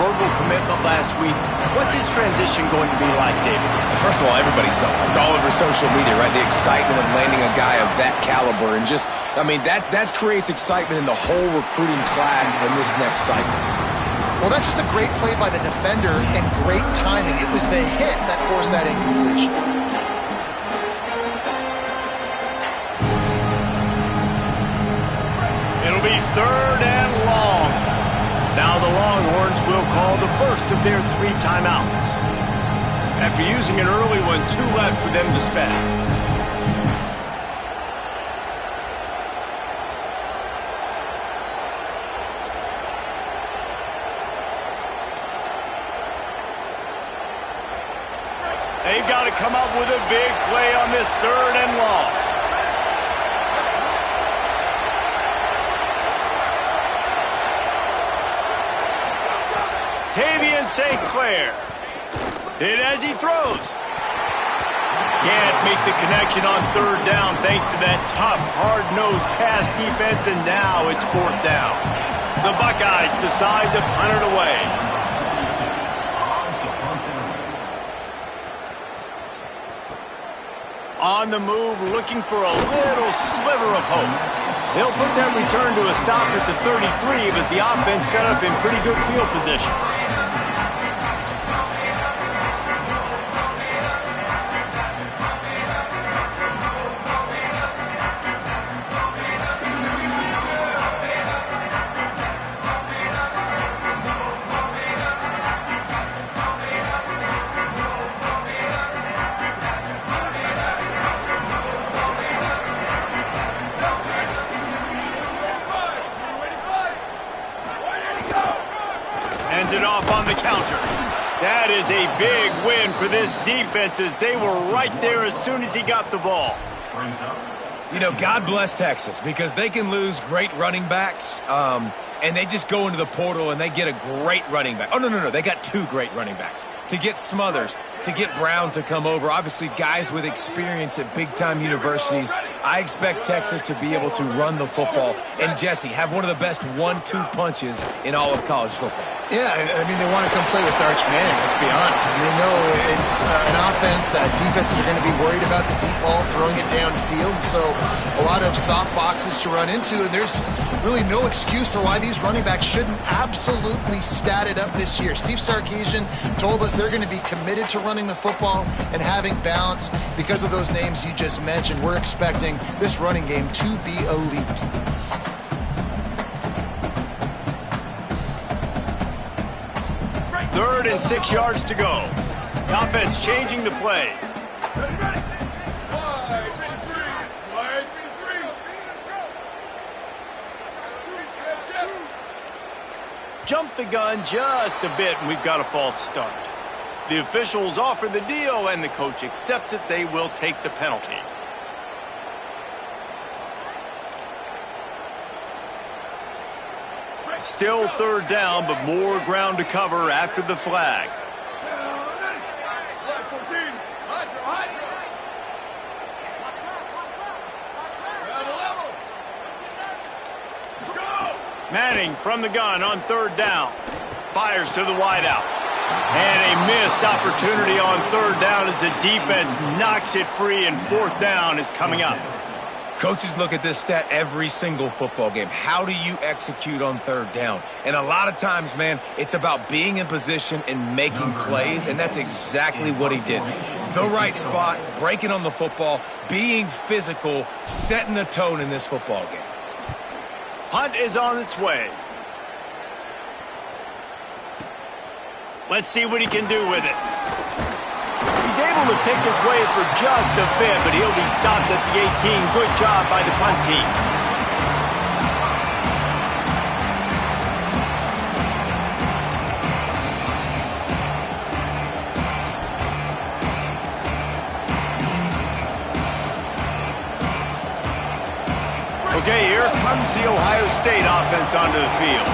verbal commitment last week. What's his transition going to be like, David? First of all, everybody saw it. It's all over social media, right? The excitement of landing a guy of that caliber. And just, I mean, that creates excitement in the whole recruiting class in this next cycle. Well, that's just a great play by the defender and great timing. It was the hit that forced that incompletion. It'll be 3rd and long. Now the Longhorns will call the first of their 3 timeouts. After using an early one, 2 left for them to spend. They've got to come up with a big play on this 3rd and long. Tavian St. Clair. Hit as he throws. Can't make the connection on 3rd down thanks to that tough, hard-nosed pass defense, and now it's 4th down. The Buckeyes decide to punt it away. On the move, looking for a little sliver of hope. They'll put that return to a stop at the 33, but the offense set up in pretty good field position. It off on the counter. That is a big win for this defense as they were right there as soon as he got the ball. You know, God bless Texas because they can lose great running backs and they just go into the portal and they get a great running back. Oh, no. They got 2 great running backs. To get Smothers, to get Brown to come over, obviously guys with experience at big-time universities. I expect Texas to be able to run the football and, Jesse, have one of the best 1-2 punches in all of college football. Yeah, I mean, they want to come play with Arch Manning, let's be honest. And they know it's an offense that defenses are going to be worried about the deep ball, throwing it downfield. So a lot of soft boxes to run into, and there's really no excuse for why these running backs shouldn't absolutely stat it up this year. Steve Sarkisian told us they're going to be committed to running the football and having balance because of those names you just mentioned. We're expecting this running game to be elite. Third and 6 yards to go. The offense changing the play. Jump the gun just a bit, and we've got a false start. The officials offer the deal, and the coach accepts it. They will take the penalty. Still 3rd down, but more ground to cover after the flag. Manning from the gun on 3rd down. Fires to the wideout. And a missed opportunity on 3rd down as the defense knocks it free, and 4th down is coming up. Coaches look at this stat every single football game. How do you execute on 3rd down? And a lot of times, man, it's about being in position and making plays, and that's exactly what he did. The right spot, breaking on the football, being physical, setting the tone in this football game. Punt is on its way. Let's see what he can do with it. He's able to pick his way for just a bit, but he'll be stopped at the 18. Good job by the punt team. Okay, here comes the Ohio State offense onto the field.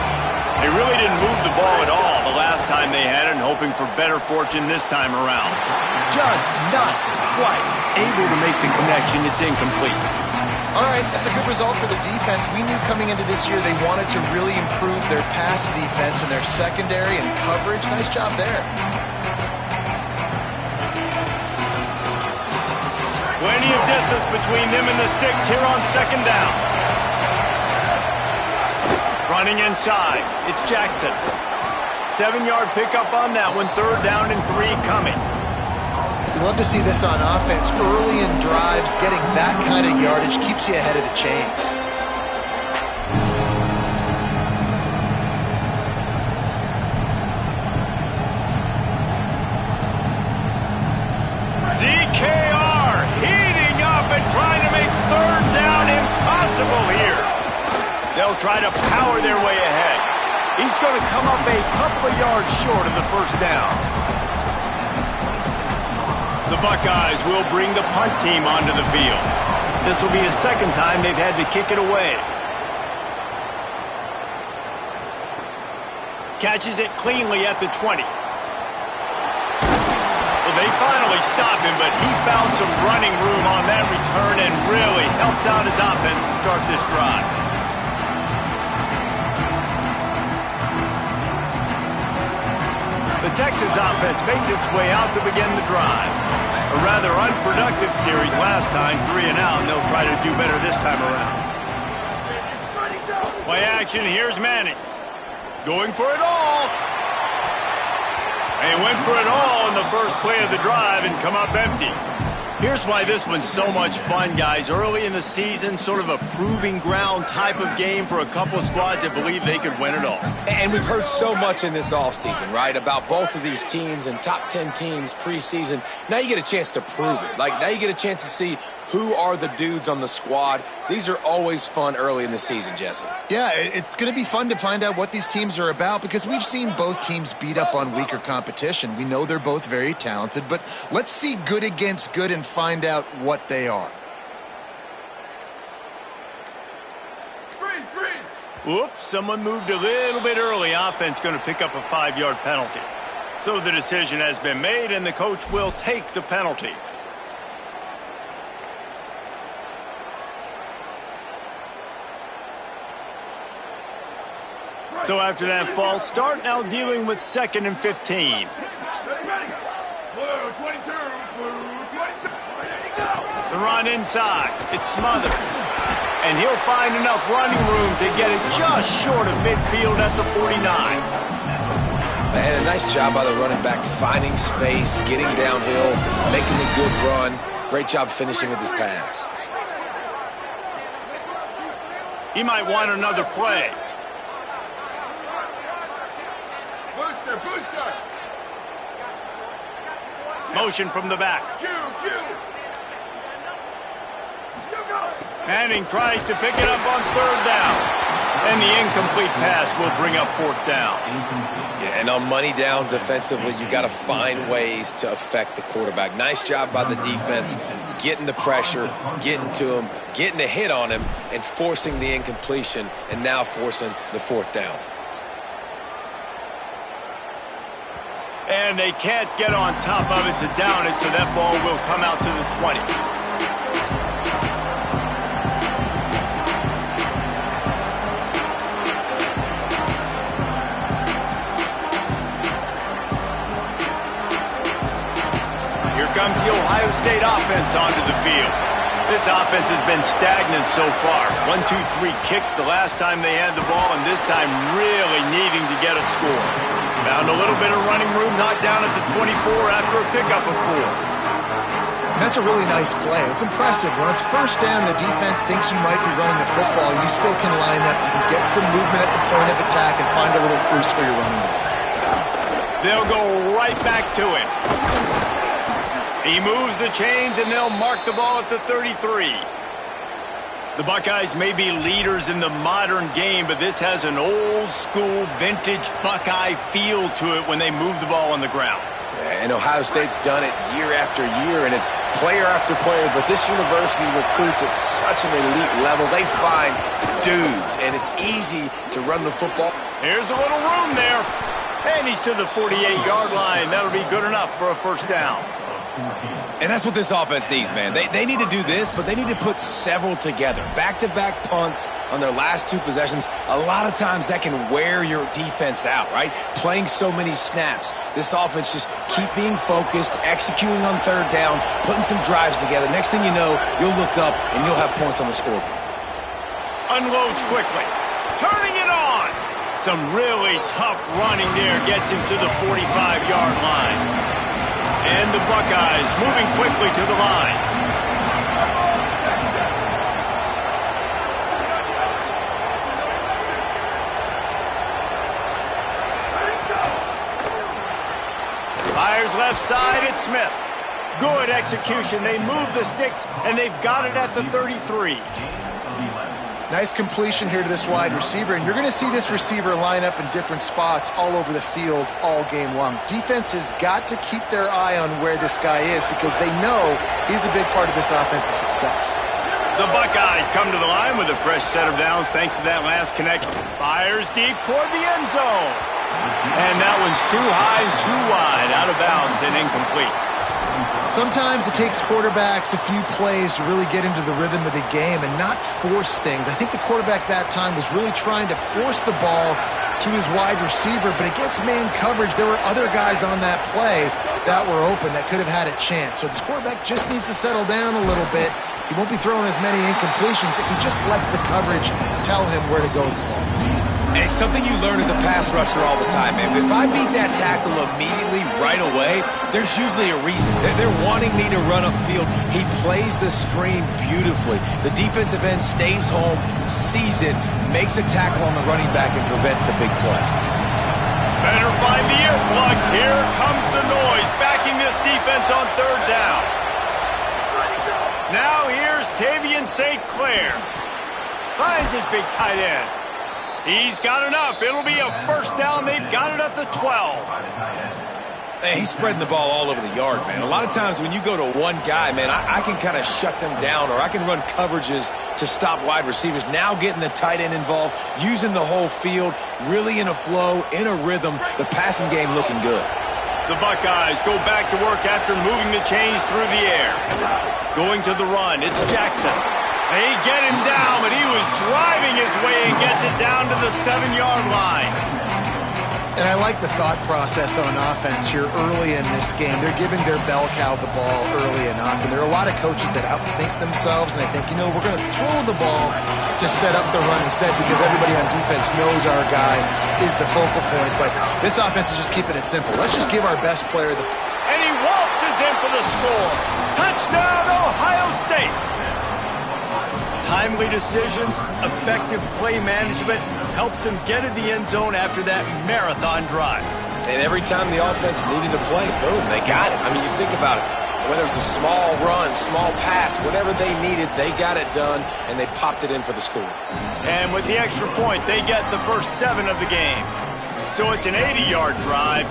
They really didn't move the ball at all the last time they had it, and hoping for better fortune this time around. Just not quite able to make the connection. It's incomplete. All right, that's a good result for the defense. We knew coming into this year they wanted to really improve their pass defense and their secondary and coverage. Nice job there. Plenty of distance between them and the sticks here on second down. Running inside, it's Jackson. 7-yard pickup on that one, 3rd down and 3 coming. You love to see this on offense. Early in drives, getting that kind of yardage keeps you ahead of the chains. DKR heating up and trying to make 3rd down impossible here. They'll try to power their way ahead. He's going to come up a couple of yards short of the 1st down. The Buckeyes will bring the punt team onto the field. This will be the 2nd time they've had to kick it away. Catches it cleanly at the 20. Well, they finally stop him, but he found some running room on that return and really helps out his offense to start this drive. The Texas offense makes its way out to begin the drive. A rather unproductive series last time, 3 and out, and they'll try to do better this time around. Play action, here's Manning. Going for it all. And went for it all in the first play of the drive and come up empty. Here's why this one's so much fun, guys. Early in the season, sort of a proving ground type of game for a couple of squads that believe they could win it all. And we've heard so much in this offseason, right, about both of these teams and top 10 teams preseason. Now you get a chance to prove it. Like, now you get a chance to see who are the dudes on the squad. These are always fun early in the season, Jesse. Yeah, it's going to be fun to find out what these teams are about because we've seen both teams beat up on weaker competition. We know they're both very talented, but let's see good against good and find out what they are. Freeze! Oops, someone moved a little bit early. Offense going to pick up a 5-yard penalty. So the decision has been made, and the coach will take the penalty. So after that false start, now dealing with 2nd and 15. The run inside. It's Smothers. And he'll find enough running room to get it just short of midfield at the 49. And a nice job by the running back, finding space, getting downhill, making a good run. Great job finishing with his pads. He might want another play. Booster! Motion from the back. Manning tries to pick it up on 3rd down. And the incomplete pass will bring up 4th down. Yeah, and on money down defensively, you got to find ways to affect the quarterback. Nice job by the defense, getting the pressure, getting to him, getting a hit on him, and forcing the incompletion, and now forcing the 4th down. And they can't get on top of it to down it, so that ball will come out to the 20. Here comes the Ohio State offense onto the field. This offense has been stagnant so far. 1-2-3 kick the last time they had the ball, and this time really needing to get a score. Found a little bit of running room, knocked down at the 24 after a pickup of 4. That's a really nice play. It's impressive. When it's 1st down, the defense thinks you might be running the football. You still can line up. You can get some movement at the point of attack and find a little crease for your running back. They'll go right back to it. He moves the chains, and they'll mark the ball at the 33. The Buckeyes may be leaders in the modern game, but this has an old-school, vintage Buckeye feel to it when they move the ball on the ground. Yeah, and Ohio State's done it year after year, and it's player after player, but this university recruits at such an elite level. They find dudes, and it's easy to run the football. Here's a little room there, and he's to the 48-yard line. That'll be good enough for a 1st down. And that's what this offense needs, man. They need to do this, but they need to put several together. Back-to-back punts on their last 2 possessions. A lot of times that can wear your defense out, right? Playing so many snaps. This offense just keep being focused, executing on 3rd down, putting some drives together. Next thing you know, you'll look up and you'll have points on the scoreboard. Unloads quickly. Turning it on. Some really tough running there gets him to the 45-yard line. And the Buckeyes moving quickly to the line. Fires left side, it's Smith. Good execution. They move the sticks, and they've got it at the 33. Nice completion here to this wide receiver, and you're going to see this receiver line up in different spots all over the field all game long. Defense has got to keep their eye on where this guy is because they know he's a big part of this offense's success. The Buckeyes come to the line with a fresh set of downs thanks to that last connection. Fires deep toward the end zone. And that one's too high and too wide, out of bounds and incomplete. Sometimes it takes quarterbacks a few plays to really get into the rhythm of the game and not force things. I think the quarterback that time was really trying to force the ball to his wide receiver, but against man coverage, there were other guys on that play that were open that could have had a chance. So this quarterback just needs to settle down a little bit. He won't be throwing as many incompletions if he just lets the coverage tell him where to go with the ball. And it's something you learn as a pass rusher all the time, man. If I beat that tackle immediately, right away, there's usually a reason. They're wanting me to run upfield. He plays the screen beautifully. The defensive end stays home, sees it, makes a tackle on the running back, and prevents the big play. Better find the earplugs. Here comes the noise, backing this defense on 3rd down. Now here's Tavian St. Clair. Finds his big tight end. He's got enough. It'll be a 1st down. They've got it at the 12. Hey, he's spreading the ball all over the yard, man. A lot of times when you go to one guy, man, I can kind of shut them down, or I can run coverages to stop wide receivers. Now getting the tight end involved, using the whole field, really in a flow, in a rhythm, the passing game looking good. The Buckeyes go back to work after moving the chains through the air. Going to the run, it's Jackson. They get him down, but he was driving his way and gets it down to the 7-yard line. And I like the thought process on offense here early in this game. They're giving their bell cow the ball early and often. There are a lot of coaches that outthink themselves, and they think, you know, we're going to throw the ball to set up the run instead because everybody on defense knows our guy is the focal point. But this offense is just keeping it simple. Let's just give our best player the... And he waltzes in for the score. Touchdown, Ohio State. Timely decisions, effective play management helps them get in the end zone after that marathon drive. And every time the offense needed to play, boom, they got it. I mean, you think about it. Whether it's a small run, small pass, whatever they needed, they got it done, and they popped it in for the score. And with the extra point, they get the first 7 of the game. So it's an 80-yard drive,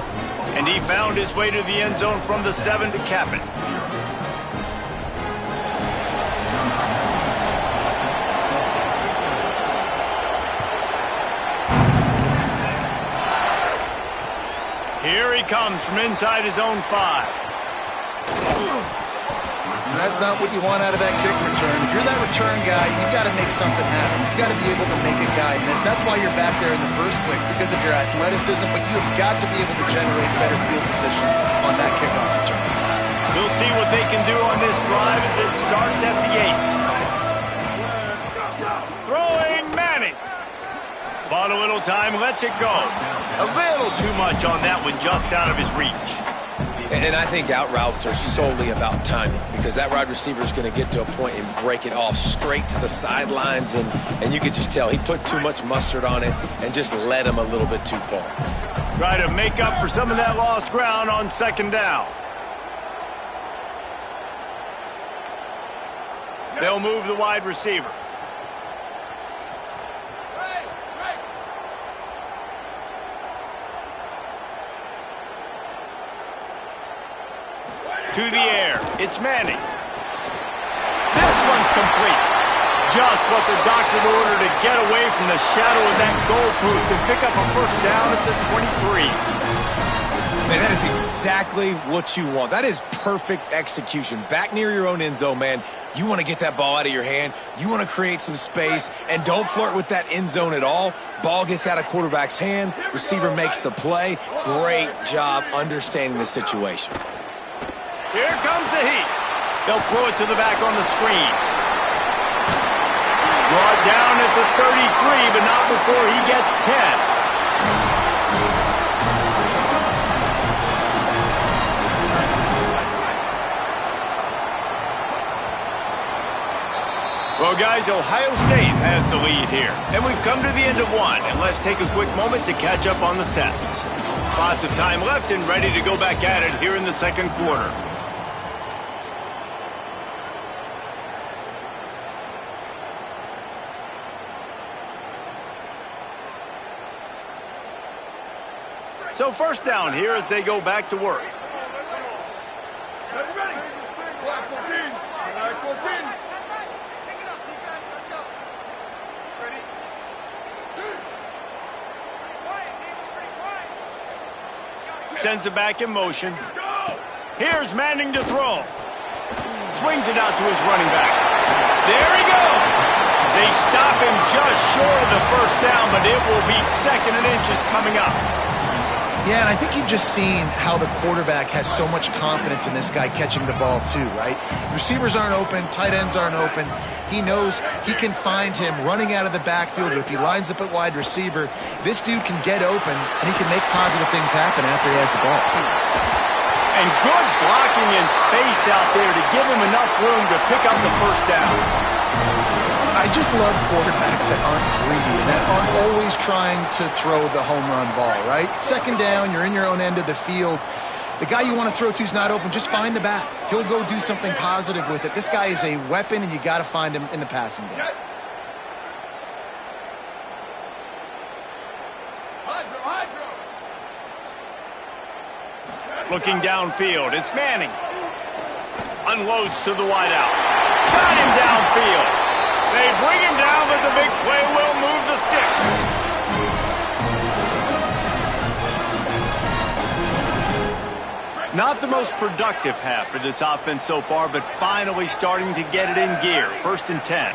and he found his way to the end zone from the 7 to cap it. Here he comes from inside his own 5. That's not what you want out of that kick return. If you're that return guy, you've got to make something happen. You've got to be able to make a guy miss. That's why you're back there in the first place, because of your athleticism, but you've got to be able to generate better field position on that kickoff return. We'll see what they can do on this drive as it starts at the 8. Throwing Manning. Bought a little time, lets it go. A little too much on that one, just out of his reach. And I think out routes are solely about timing, because that wide receiver is going to get to a point and break it off straight to the sidelines, and you could just tell he put too much mustard on it and just led him a little bit too far. Try to make up for some of that lost ground on 2nd down. They'll move the wide receiver. To the air, it's Manning. This one's complete. Just what the doctor ordered to get away from the shadow of that goalpost and pick up a 1st down at the 23. Man, that is exactly what you want. That is perfect execution. Back near your own end zone, man. You want to get that ball out of your hand. You want to create some space, and don't flirt with that end zone at all. Ball gets out of quarterback's hand. Receiver makes the play. Great job understanding the situation. Here comes the heat. They'll throw it to the back on the screen. Brought down at the 33, but not before he gets 10. Well, guys, Ohio State has the lead here. And we've come to the end of one. And let's take a quick moment to catch up on the stats. Lots of time left and ready to go back at it here in the second quarter. So first down here as they go back to work. Ready. Flag 14. Flag 14. Sends it back in motion. Here's Manning to throw. Swings it out to his running back. There he goes. They stop him just short of the first down, but it will be 2nd and inches coming up. Yeah, and I think you've just seen how the quarterback has so much confidence in this guy catching the ball too, right? Receivers aren't open, tight ends aren't open. He knows he can find him running out of the backfield, or if he lines up at wide receiver, this dude can get open, and he can make positive things happen after he has the ball. And good blocking in space out there to give him enough room to pick up the first down. I just love quarterbacks that aren't greedy and that aren't always trying to throw the home run ball, right? 2nd down, you're in your own end of the field. The guy you want to throw to is not open. Just find the back. He'll go do something positive with it. This guy is a weapon, and you got to find him in the passing game. Looking downfield, it's Manning. Unloads to the wideout. Got him downfield. They bring him down, but the big play will move the sticks. Not the most productive half for this offense so far, but finally starting to get it in gear. 1st and 10.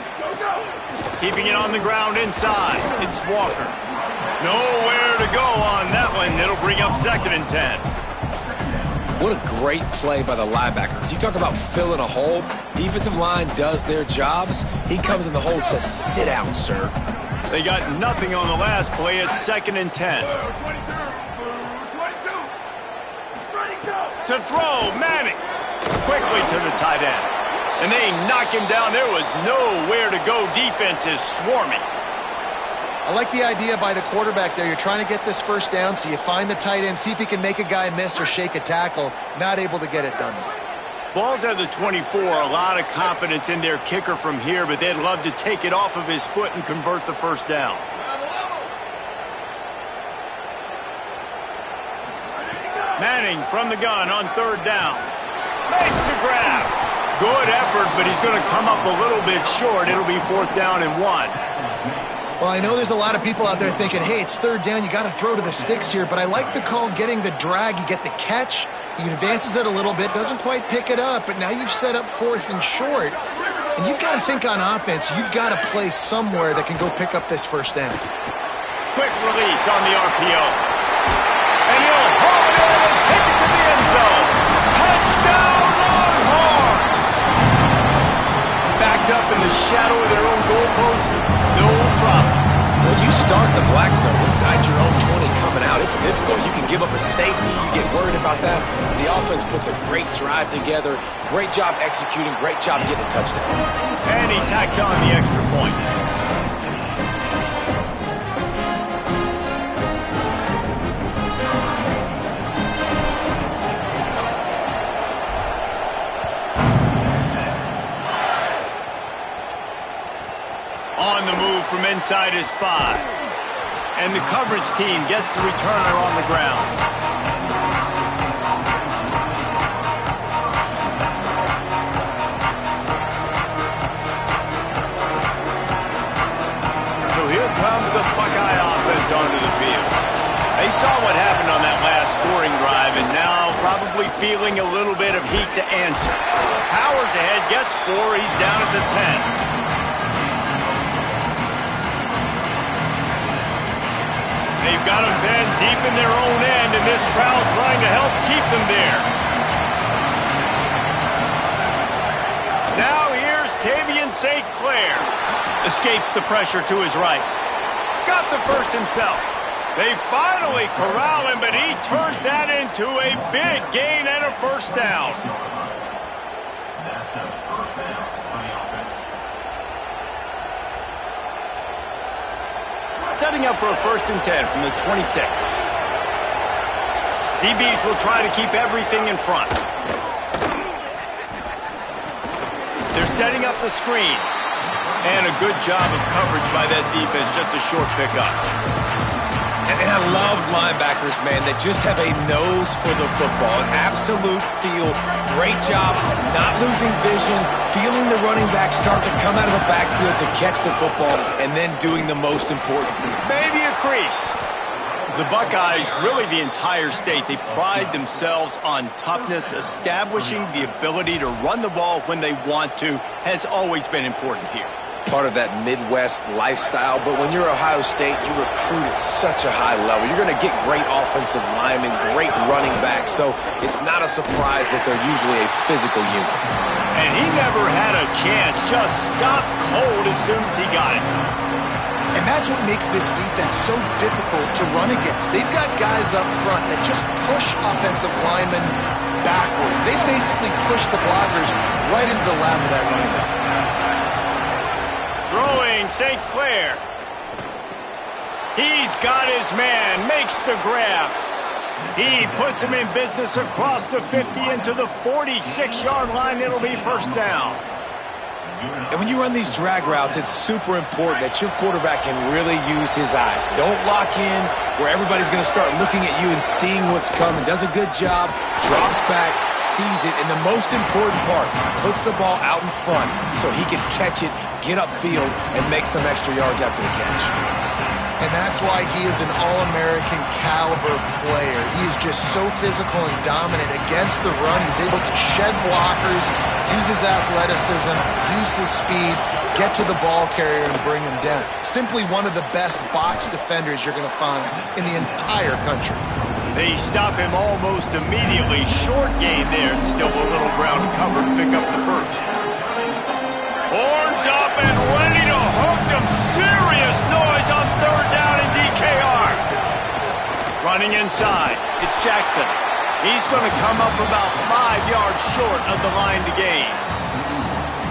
Keeping it on the ground inside. It's Walker. Nowhere to go on that one. It'll bring up 2nd and 10. What a great play by the linebacker. You talk about filling a hole. Defensive line does their jobs. He comes in the hole and says, sit down, sir. They got nothing on the last play. It's 2nd and 10. To throw, Manning. Quickly to the tight end. And they knock him down. There was nowhere to go. Defense is swarming. I like the idea by the quarterback there. You're trying to get this first down, so you find the tight end, see if he can make a guy miss or shake a tackle. Not able to get it done. Ball's at the 24. A lot of confidence in their kicker from here, but they'd love to take it off of his foot and convert the first down. Manning from the gun on 3rd down. Makes the grab. Good effort, but he's going to come up a little bit short. It'll be 4th down and 1. Well, I know there's a lot of people out there thinking, hey, it's 3rd down, you got to throw to the sticks here, but I like the call getting the drag. You get the catch, he advances it a little bit, doesn't quite pick it up, but now you've set up 4th and short, and you've got to think on offense. You've got to play somewhere that can go pick up this first down. Quick release on the RPO. And he'll haul it in and take it to the end zone. Touchdown, Longhorns! Backed up in the shadow of their own goalpost, no problem. When you start the black zone inside your own 20 coming out, it's difficult. You can give up a safety. You get worried about that. The offense puts a great drive together. Great job executing. Great job getting a touchdown. And he tacks on the extra point. On the move from inside his 5. And the coverage team gets the returner on the ground. So here comes the Buckeye offense onto the field. They saw what happened on that last scoring drive, and now probably feeling a little bit of heat to answer. Powers ahead, gets 4. He's down at the 10. They've got them pinned deep in their own end, and this crowd trying to help keep them there. Now here's Tavian St. Clair. Escapes the pressure to his right. Got the first himself. They finally corral him, but he turns that into a big gain and a first down. Setting up for a 1st and 10 from the 26. DBs will try to keep everything in front. They're setting up the screen. And a good job of coverage by that defense, just a short pickup. And I love linebackers, man, that just have a nose for the football, an absolute feel. Great job not losing vision, feeling the running back start to come out of the backfield to catch the football, and then doing the most important. Maybe a crease. The Buckeyes, really the entire state, they pride themselves on toughness. Establishing the ability to run the ball when they want to has always been important here. Part of that Midwest lifestyle, but when you're Ohio State, you recruit at such a high level. You're going to get great offensive linemen, great running backs, so it's not a surprise that they're usually a physical unit. And he never had a chance, just stopped cold as soon as he got it. And that's what makes this defense so difficult to run against. They've got guys up front that just push offensive linemen backwards. They basically push the blockers right into the lap of that running back. Throwing St. Clair. He's got his man, makes the grab. He puts him in business across the 50 into the 46-yard line. It'll be first down. And when you run these drag routes, it's super important that your quarterback can really use his eyes. Don't lock in where everybody's going to start looking at you and seeing what's coming. Does a good job, drops back, sees it, and the most important part, puts the ball out in front so he can catch it, get upfield, and make some extra yards after the catch. And that's why he is an All-American caliber player. He is just so physical and dominant against the run. He's able to shed blockers, use his athleticism, use his speed, get to the ball carrier and bring him down. Simply one of the best box defenders you're going to find in the entire country. They stop him almost immediately. Short gain there, and still a little ground cover to pick up the first. Horns up and ready to hook them. Serious noise on 3rd down in DKR. Running inside, it's Jackson. He's going to come up about 5 yards short of the line to gain.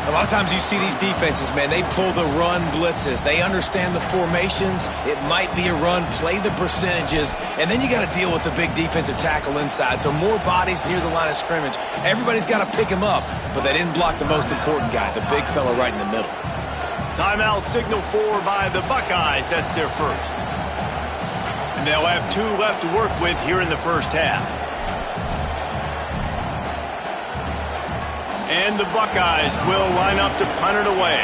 A lot of times you see these defenses, man, they pull the run blitzes. They understand the formations. It might be a run, play the percentages, and then you got to deal with the big defensive tackle inside. So more bodies near the line of scrimmage. Everybody's got to pick him up, but they didn't block the most important guy, the big fella right in the middle. Timeout signal 4 by the Buckeyes. That's their first. And they'll have 2 left to work with here in the first half. And the Buckeyes will line up to punt it away.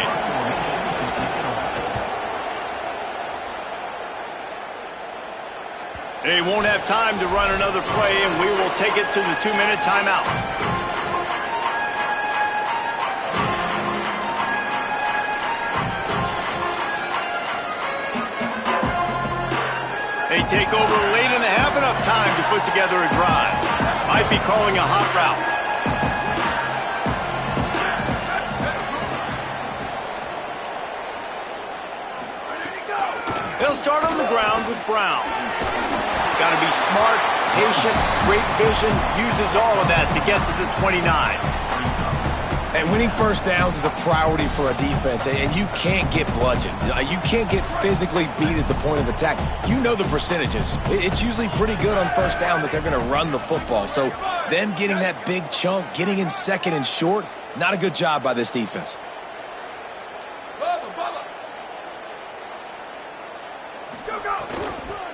They won't have time to run another play, and we will take it to the 2-minute timeout. They take over late and have enough time to put together a drive. Might be calling a hot route. They'll start on the ground with Brown. Got to be smart, patient, great vision, uses all of that to get to the 29. And winning first downs is a priority for a defense, and you can't get bludgeoned. You can't get physically beat at the point of attack. You know the percentages. It's usually pretty good on first down that they're going to run the football. So them getting that big chunk, getting in second and short, not a good job by this defense.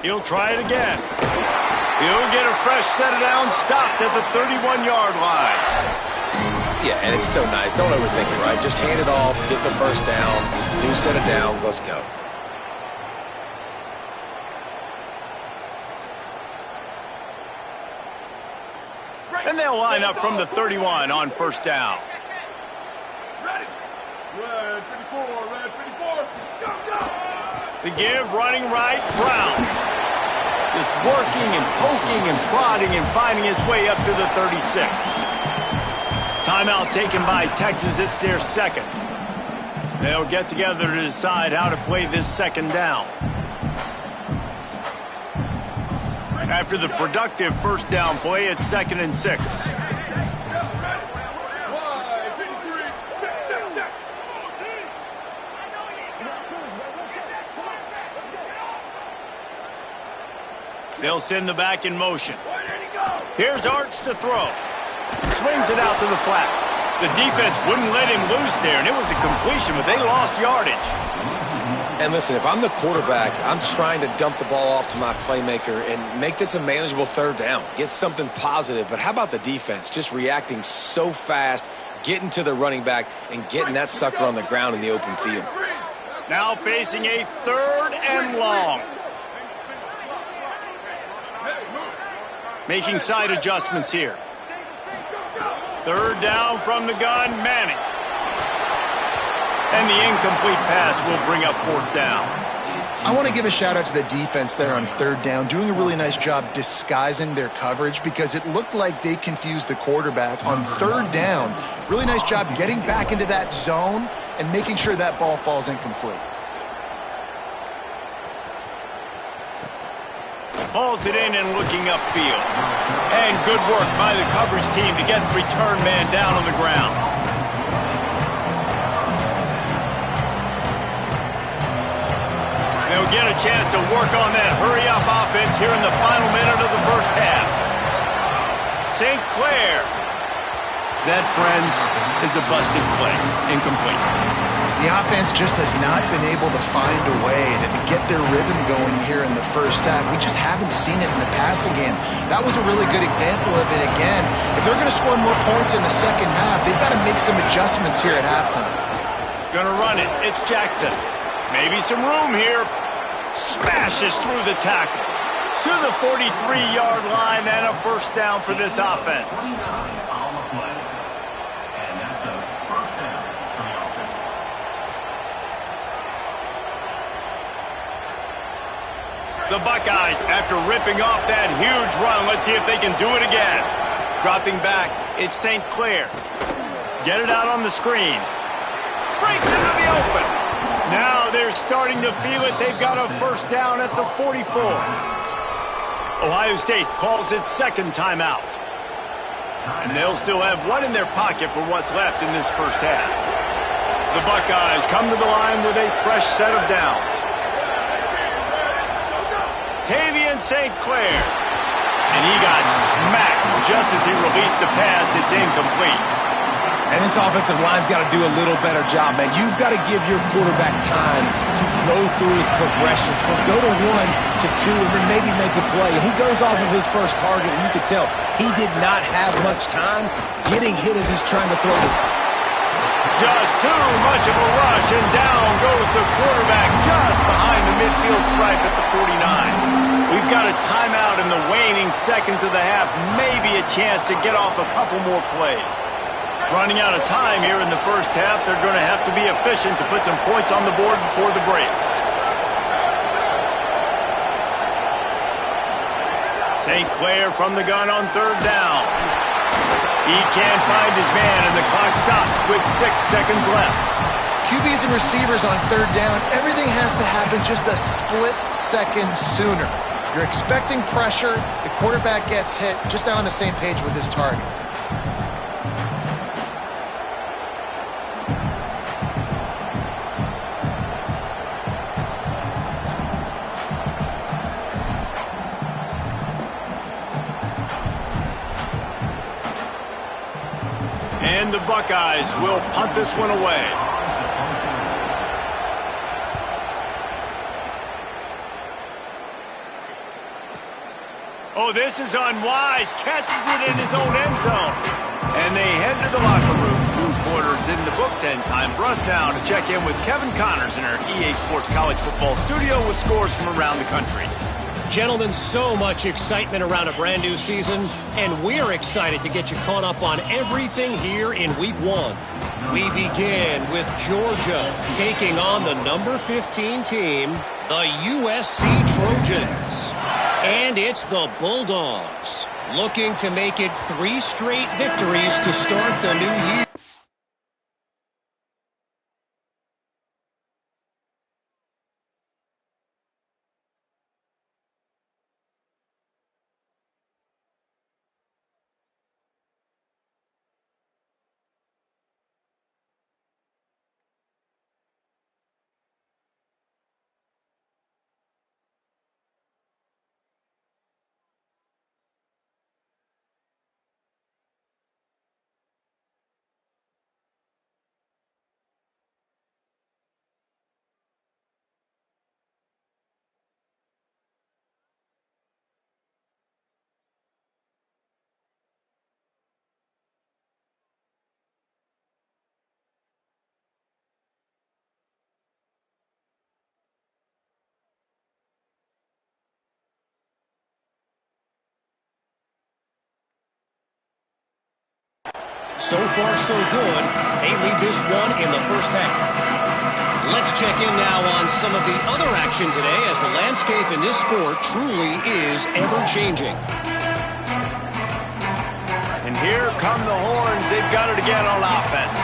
He'll try it again. He'll get a fresh set of downs stopped at the 31-yard line. Yeah, and it's so nice. Don't overthink it, right? Just hand it off, get the first down, new set of downs, let's go. And they'll line up from the 31 on first down. Ready. Red 54, red 54. Go, go. The give, running right, Brown. Just working and poking and prodding and finding his way up to the 36. Timeout taken by Texas. It's their second. They'll get together to decide how to play this second down. After the productive first down play, it's 2nd and 6. They'll send the back in motion. Here's Arch to throw. Swings it out to the flat. The defense wouldn't let him loose there, and it was a completion, but they lost yardage. And listen, if I'm the quarterback, I'm trying to dump the ball off to my playmaker and make this a manageable third down. Get something positive. But how about the defense? Just reacting so fast, getting to the running back, and getting that sucker on the ground in the open field. Now facing a 3rd and long. Making side adjustments here. 3rd down from the gun, Manning. And the incomplete pass will bring up 4th down. I want to give a shout out to the defense there on 3rd down, doing a really nice job disguising their coverage because it looked like they confused the quarterback on 3rd down. Really nice job getting back into that zone and making sure that ball falls incomplete. Hauls it in and looking upfield. And good work by the coverage team to get the return man down on the ground. They'll get a chance to work on that hurry-up offense here in the final minute of the first half. St. Clair. That, friends, is a busted play. Incomplete. The offense just has not been able to find a way to get their rhythm going here in the first half. We just haven't seen it in the passing game. That was a really good example of it again. If they're going to score more points in the second half, they've got to make some adjustments here at halftime. Gonna run it. It's Jackson. Maybe some room here. Smashes through the tackle. To the 43-yard line and a first down for this offense. The Buckeyes, after ripping off that huge run, let's see if they can do it again. Dropping back, it's St. Clair. Get it out on the screen. Breaks into the open. Now they're starting to feel it. They've got a first down at the 44. Ohio State calls its second timeout. And they'll still have one in their pocket for what's left in this first half. The Buckeyes come to the line with a fresh set of downs. Tavian St. Clair. And he got smacked just as he released the pass. It's incomplete. And this offensive line's got to do a little better job, man. You've got to give your quarterback time to go through his progressions from go to 1 to 2 and then maybe make a play. And he goes off of his first target, and you could tell he did not have much time getting hit as he's trying to throw it. Just too much of a rush, and down goes the quarterback just behind the midfield stripe at the 49. We've got a timeout in the waning seconds of the half, maybe a chance to get off a couple more plays. Running out of time here in the first half, they're going to have to be efficient to put some points on the board before the break. St. Clair from the gun on third down. He can't find his man, and the clock stops with 6 seconds left. QBs and receivers on third down, everything has to happen just a split second sooner. You're expecting pressure, the quarterback gets hit, just not on the same page with his target. And the Buckeyes will punt this one away. Oh, this is unwise. Catches it in his own end zone. And they head to the locker room. 2 quarters in the books, and time for us now to check in with Kevin Connors in our EA Sports College Football studio with scores from around the country. Gentlemen, so much excitement around a brand new season, and we're excited to get you caught up on everything here in Week 1. We begin with Georgia taking on the number 15 team, the USC Trojans. And it's the Bulldogs, looking to make it 3 straight victories to start the new year. So far, so good. They lead this one in the first half. Let's check in now on some of the other action today as the landscape in this sport truly is ever-changing. And here come the horns. They've got it again on offense.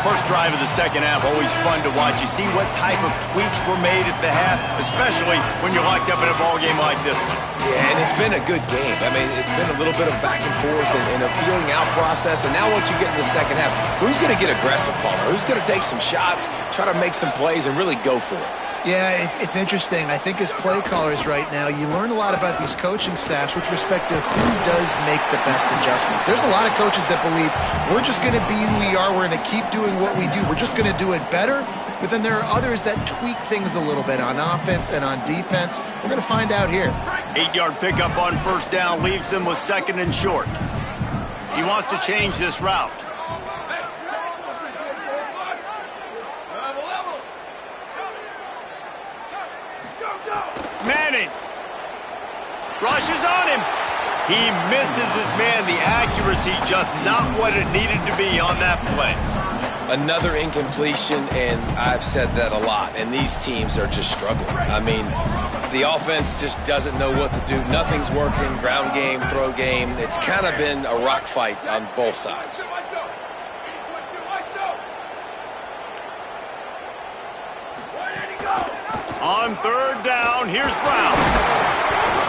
First drive of the second half, always fun to watch. You see what type of tweaks were made at the half, especially when you're locked up in a ball game like this one. Yeah, and it's been a good game. I mean, it's been a little bit of back and forth and a feeling out process. And now once you get in the second half, who's going to get aggressive, Palmer? Who's going to take some shots, try to make some plays, and really go for it? Yeah, it's interesting. I think as play callers right now, you learn a lot about these coaching staffs with respect to who does make the best adjustments. There's a lot of coaches that believe we're just going to be who we are. We're going to keep doing what we do. We're just going to do it better. But then there are others that tweak things a little bit on offense and on defense. We're going to find out here. 8-yard pickup on first down leaves them with second and short. He wants to change this route. Manning rushes on him. He misses his man. The accuracy just not what it needed to be on that play. Another incompletion, and I've said that a lot, and these teams are just struggling. I mean, the offense just doesn't know what to do. Nothing's working, ground game, throw game. It's kind of been a rock fight on both sides. On third down, here's Brown.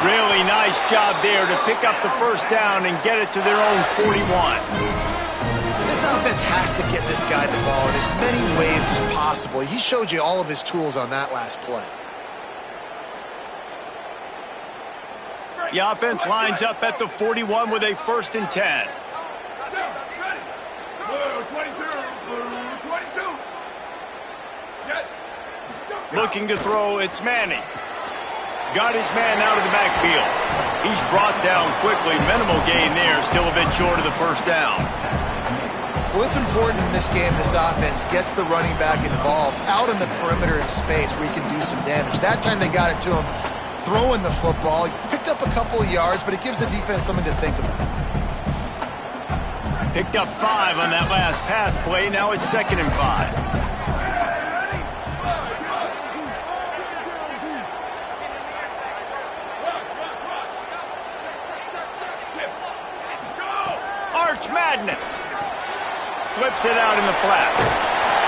Really nice job there to pick up the first down and get it to their own 41. This offense has to get this guy the ball in as many ways as possible. He showed you all of his tools on that last play. The offense lines up at the 41 with a 1st and 10. Looking to throw, it's Manning. Got his man out of the backfield. He's brought down quickly. Minimal gain there, still a bit short of the first down. Well, it's important in this game, this offense gets the running back involved out on the perimeter in space where he can do some damage. That time they got it to him throwing the football. He picked up a couple of yards, but it gives the defense something to think about. Picked up 5 on that last pass play. Now it's 2nd and 5. Madness. Flips it out in the flat.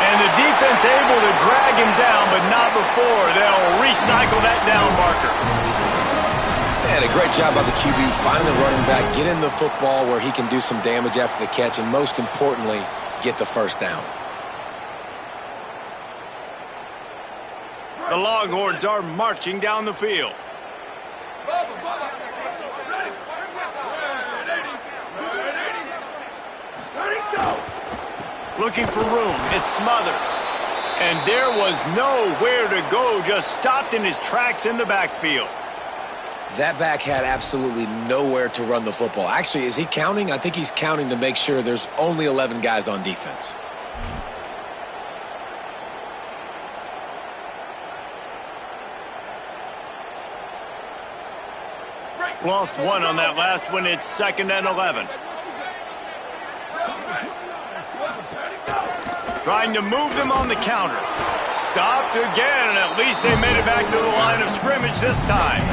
And the defense able to drag him down, but not before. They'll recycle that down marker. And a great job by the QB finding the running back, getting the football where he can do some damage after the catch, and most importantly, get the first down. The Longhorns are marching down the field. Looking for room, it's Smothers. And there was nowhere to go, just stopped in his tracks in the backfield. That back had absolutely nowhere to run the football. Actually, is he counting? I think he's counting to make sure there's only 11 guys on defense. Lost one on that last one. It's 2nd and 11. Trying to move them on the counter. Stopped again, and at least they made it back to the line of scrimmage this time.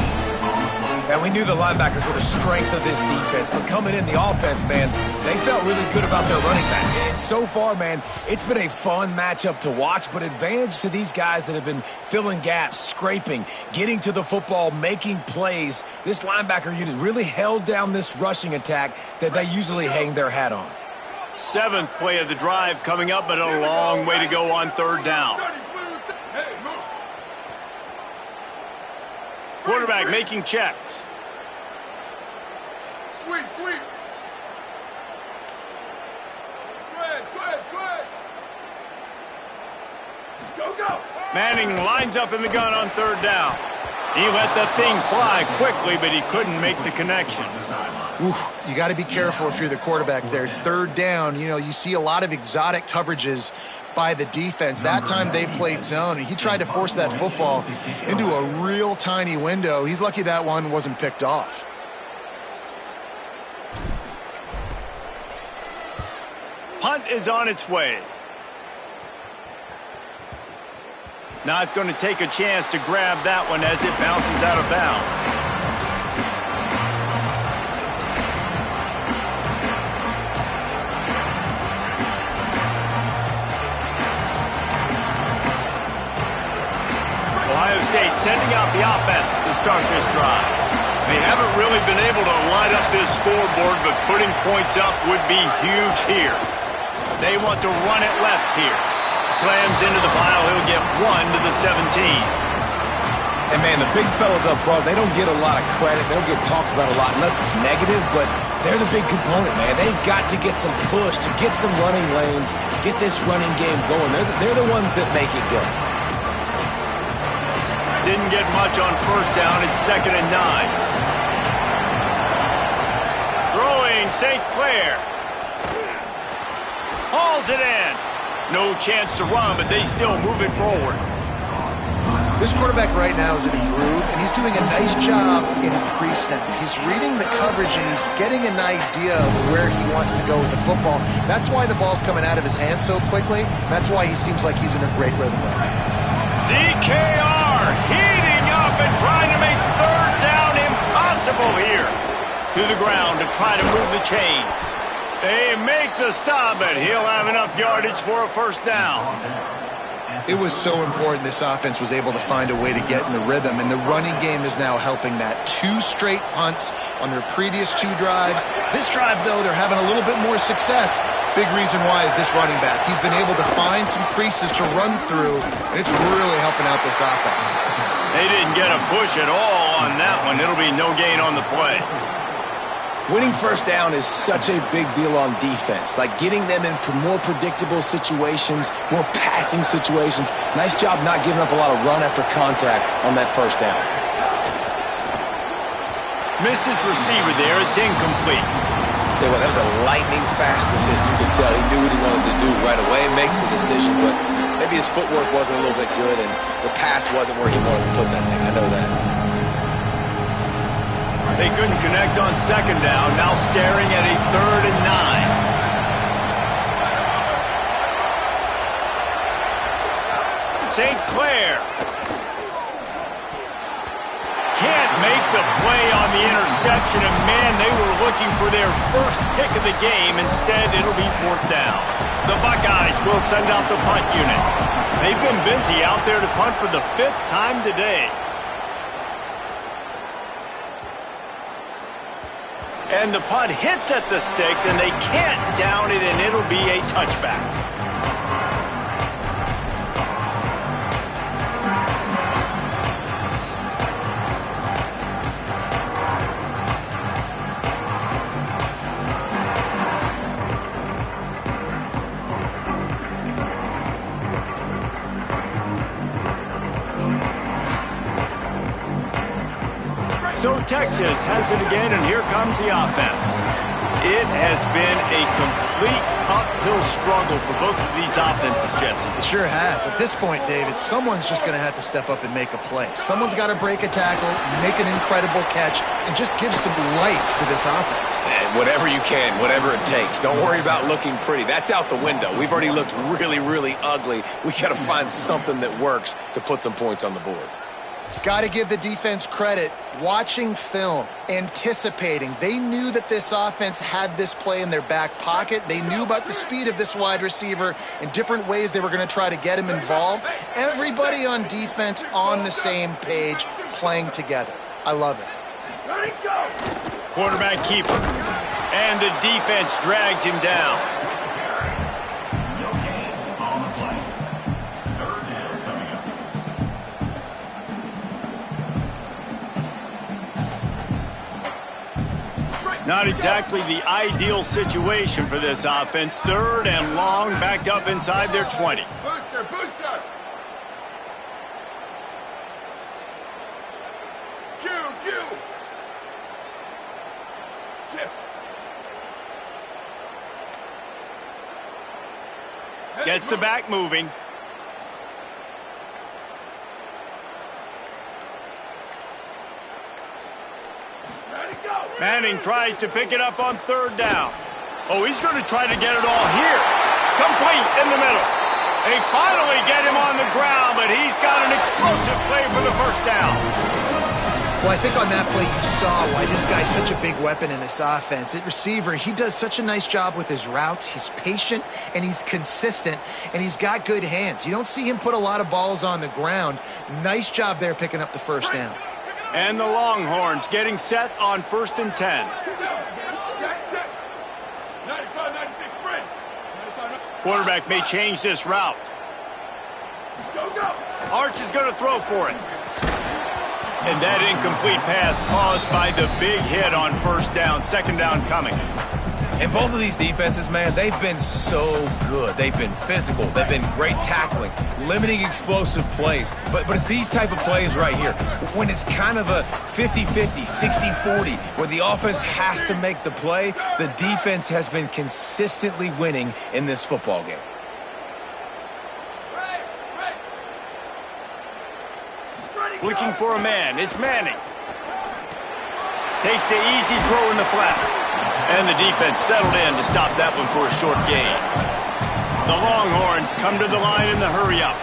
And we knew the linebackers were the strength of this defense, but coming in the offense, man, they felt really good about their running back. And so far, man, it's been a fun matchup to watch, but advantage to these guys that have been filling gaps, scraping, getting to the football, making plays. This linebacker unit really held down this rushing attack that they usually hang their hat on. 7th play of the drive coming up, but a long way to go on 3rd down. Quarterback making checks. Sweep. Square. Go. Manning lines up in the gun on 3rd down. He let the thing fly quickly, but he couldn't make the connection. Oof, you got to be careful if you're the quarterback there. 3rd down, you see a lot of exotic coverages by the defense. That time they played zone, and he tried to force that football into a real tiny window. He's lucky that one wasn't picked off. Punt is on its way. Not going to take a chance to grab that one as it bounces out of bounds. Ohio State sending out the offense to start this drive. They haven't really been able to light up this scoreboard, but putting points up would be huge here. They want to run it left here. Slams into the pile. He'll get 1 to the 17. And, man, the big fellas up front, they don't get a lot of credit. They don't get talked about a lot unless it's negative, but they're the big component, man. They've got to get some push, to get some running lanes, get this running game going. They're the ones that make it go. Didn't get much on 1st down. It's 2nd and 9. Throwing St. Clair. Hauls it in. No chance to run, but they still move it forward. This quarterback right now is in a groove, and he's doing a nice job in pre-snap. He's reading the coverage, and he's getting an idea of where he wants to go with the football. That's why the ball's coming out of his hands so quickly. That's why he seems like he's in a great rhythm right now. DKR heating up and trying to make 3rd down impossible here. To the ground to try to move the chains. They make the stop, but he'll have enough yardage for a 1st down. It was so important this offense was able to find a way to get in the rhythm, and the running game is now helping that. 2 straight punts on their previous 2 drives. This drive, though, they're having a little bit more success. Big reason why is this running back. He's been able to find some creases to run through, and it's really helping out this offense. They didn't get a push at all on that one. It'll be no gain on the play. Winning 1st down is such a big deal on defense, like getting them in more predictable situations, more passing situations. Nice job not giving up a lot of run after contact on that 1st down. Missed his receiver there. It's incomplete. I'll tell you what, that was a lightning fast decision. You could tell he knew what he wanted to do right away, makes the decision, but maybe his footwork wasn't a little bit good and the pass wasn't where he wanted to put that thing. I know that. They couldn't connect on 2nd down. Now staring at a 3rd and 9. St. Clair can't make the play on the interception, and man, they were looking for their 1st pick of the game. Instead, it'll be 4th down. The Buckeyes will send out the punt unit. They've been busy out there to punt for the 5th time today. And the punt hits at the 6, and they can't down it, and it'll be a touchback. So Texas has it again, and here comes the offense. It has been a complete uphill struggle for both of these offenses, Jesse. It sure has. At this point, David, someone's just going to have to step up and make a play. Someone's got to break a tackle, make an incredible catch, and just give some life to this offense. And whatever you can, whatever it takes. Don't worry about looking pretty. That's out the window. We've already looked really, really ugly. We got to find something that works to put some points on the board. Got to give the defense credit. Watching film, anticipating. They knew that this offense had this play in their back pocket. They knew about the speed of this wide receiver and different ways they were going to try to get him involved. Everybody on defense on the same page, playing together. I love it. Let it go. Quarterback keeper. And the defense drags him down. Not exactly the ideal situation for this offense. 3rd and long, backed up inside their 20. Booster, booster. Q. Shift. Gets the back moving. Manning tries to pick it up on 3rd down. Oh, he's going to try to get it all here. Complete in the middle. They finally get him on the ground, but he's got an explosive play for the 1st down. Well, I think on that play you saw why this guy's such a big weapon in this offense. At receiver, he does such a nice job with his routes. He's patient, and he's consistent, and he's got good hands. You don't see him put a lot of balls on the ground. Nice job there picking up the 1st down. And the Longhorns getting set on 1st and 10. 95, 96, bridge. Quarterback may change this route. Go. Arch is going to throw for it. And that incomplete pass caused by the big hit on 1st down. 2nd down coming. And both of these defenses, man, they've been so good. They've been physical. They've been great tackling, limiting explosive plays. But it's these type of plays right here, when it's kind of a 50-50, 60-40, where the offense has to make the play, the defense has been consistently winning in this football game. Looking for a man. It's Manning. Takes the easy throw in the flat. And the defense settled in to stop that one for a short gain. The Longhorns come to the line in the hurry-up.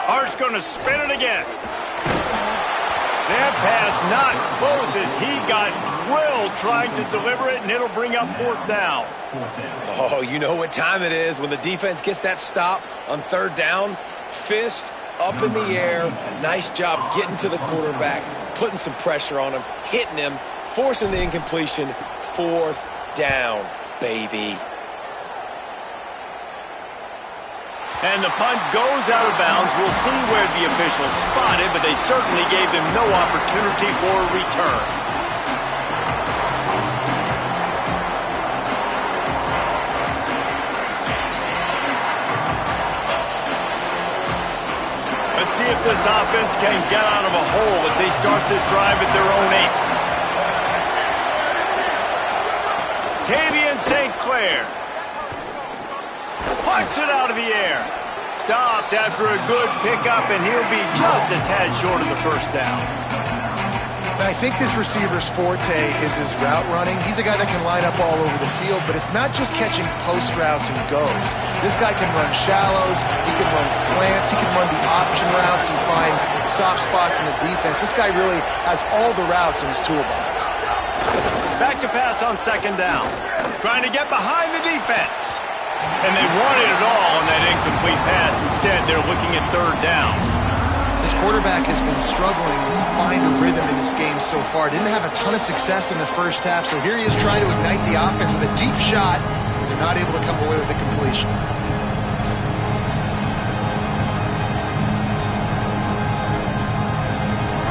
Art's going to spin it again. That pass not close as he got drilled trying to deliver it, and it'll bring up 4th down. Oh, you know what time it is when the defense gets that stop on 3rd down. Fist up in the air. Nice job getting to the quarterback, putting some pressure on him, hitting him, forcing the incompletion. 4th down, baby. And the punt goes out of bounds. We'll see where the officials spot it, but they certainly gave them no opportunity for a return. Let's see if this offense can get out of a hole as they start this drive at their own 8. Kavian St. Clair punts it out of the air. Stopped after a good pickup, and he'll be just a tad short of the 1st down. I think this receiver's forte is his route running. He's a guy that can line up all over the field, but it's not just catching post routes and goes. This guy can run shallows, he can run slants, he can run the option routes and find soft spots in the defense. This guy really has all the routes in his toolbox. Back to pass on 2nd down. Trying to get behind the defense. And they wanted it all on that incomplete pass. Instead, they're looking at 3rd down. This quarterback has been struggling to find a rhythm in this game so far. Didn't have a ton of success in the 1st half, so here he is trying to ignite the offense with a deep shot. They're not able to come away with the completion.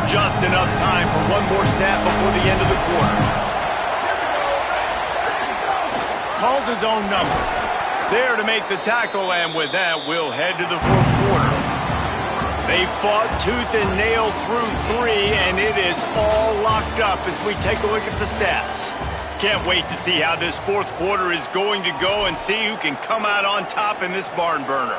Just enough time for one more snap before the end of the quarter. his own number. There to make the tackle, and with that, we'll head to the fourth quarter. They fought tooth and nail through 3, and it is all locked up as we take a look at the stats. Can't wait to see how this fourth quarter is going to go and see who can come out on top in this barn burner.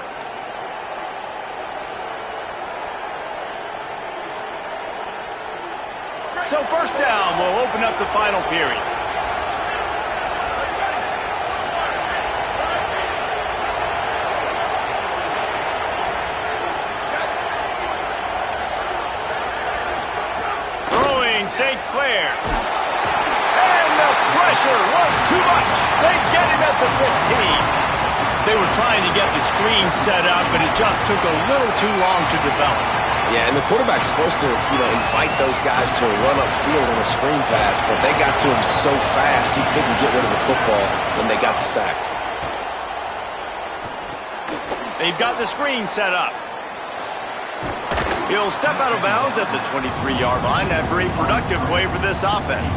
So first down, we'll open up the final period. Throwing St. Clair. And the pressure was too much. They get him at the 15. They were trying to get the screen set up, but it just took a little too long to develop. Yeah, and the quarterback's supposed to, invite those guys to run upfield on a screen pass, but they got to him so fast he couldn't get rid of the football when they got the sack. They've got the screen set up. He'll step out of bounds at the 23-yard line after a productive play for this offense.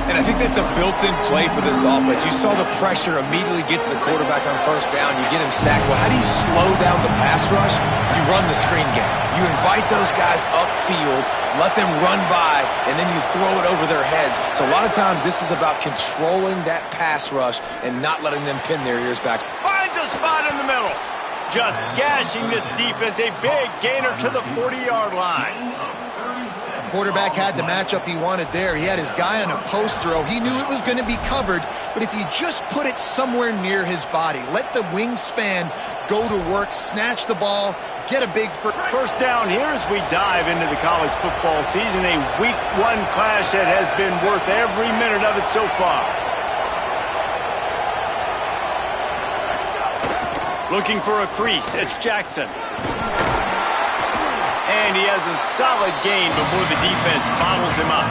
And I think that's a built-in play for this offense. You saw the pressure immediately get to the quarterback on first down. You get him sacked. Well, how do you slow down the pass rush? You run the screen game. You invite those guys upfield, let them run by, and then you throw it over their heads. So a lot of times this is about controlling that pass rush and not letting them pin their ears back. Finds a spot in the middle. Just gashing this defense. A big gainer to the 40-yard line. Quarterback had the matchup he wanted there. He had his guy on a post throw. He knew it was going to be covered, but if you just put it somewhere near his body, let the wingspan go to work, snatch the ball, get a big first down here as we dive into the college football season. A week 1 clash that has been worth every minute of it so far. Looking for a crease. It's Jackson. And he has a solid gain before the defense bottles him up.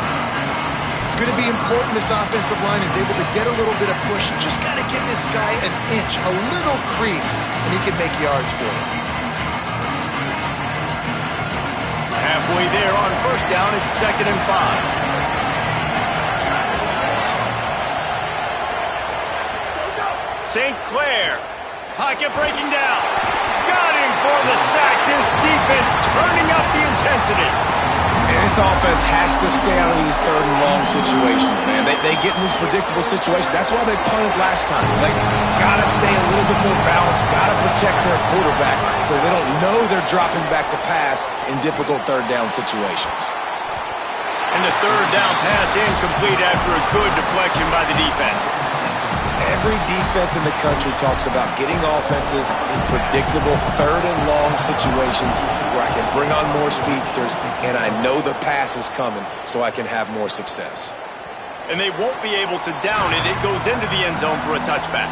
It's going to be important this offensive line is able to get a little bit of push. You just got to give this guy an inch, a little crease, and he can make yards for you. Halfway there on first down, it's 2nd and 5. St. Clair, pocket breaking down. Got him for the sack. This defense turning up the intensity. And this offense has to stay out of these 3rd and long situations, man. They get in these predictable situations. That's why they punted last time. They got to stay a little bit more balanced, got to protect their quarterback so they don't know they're dropping back to pass in difficult 3rd down situations. And the 3rd down pass incomplete after a good deflection by the defense. Every defense in the country talks about getting offenses in predictable 3rd and long situations where I can bring on more speedsters and I know the pass is coming so I can have more success. And they won't be able to down it. It goes into the end zone for a touchback.